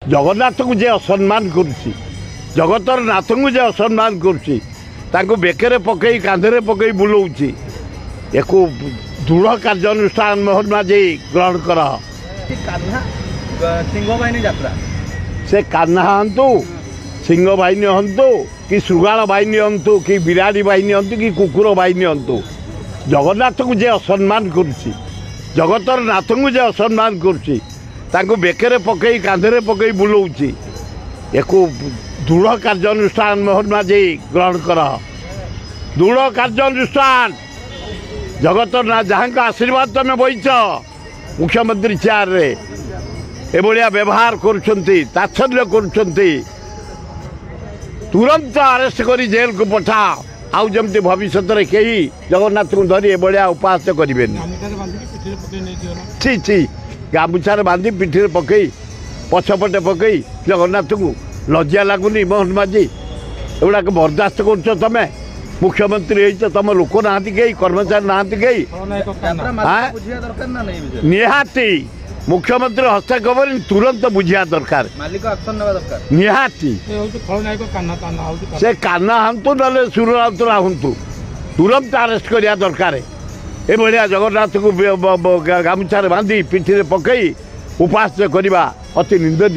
जगन्नाथ को जे असम्मान करुच्ची जगतर नाथ को जे असम्मान करुच्ची बेकरे पकई कांधे पकई बुलाऊँगी एक दृढ़ कार्यानुष्ठान मोहन माझी ग्रहण कर सिंह बाहिनी यात्रा से कान्हा हंतु सिंह बाहिनी हंतु कि श्रृगाल बाहिनी हंतु कि बिराड़ी बाहिनी हंतु कि कुकुर बाहिनी हंतु जगन्नाथ को जे असम्मान करुच्ची जगतर नाथ को जे असम्मान करुच्ची बेकरे पकई कांधे पकई बुलाऊँगी एक दृढ़ कार्यानुष्ठान मोहन माझी ग्रहण कर दृढ़ कार्यानुष्ठान जगतर ना जहाँ का आशीर्वाद तुम बईच मुख्यमंत्री चेयर रे एभलिया व्यवहार करुँचल्य करुँच तुरंत अरेस्ट कर जेल को पठा आउ जमती भविष्य में कहीं जगन्नाथ को धरी एभलिया उपहास करें छि छि गामुछार बांधी पिठी पकई पछपटे पकई जगन्नाथ को लज्जा लगुनि मोहन माझी एगुड़ा बर्दास्त कर तुम मुख्यमंत्री तुम लोक ना कई कर्मचारी ना कई निहाती मुख्यमंत्री हस्तक्षेप तुरंत बुझा दरकार निहाती से कान्हा हंतु ना सुर राउतरा हंतु तुरंत अरेस्ट करिया दरकार एभलिया जगन्नाथ को गामुछार बांधी पिठी पकई उपहास करवा अति निंदनीय।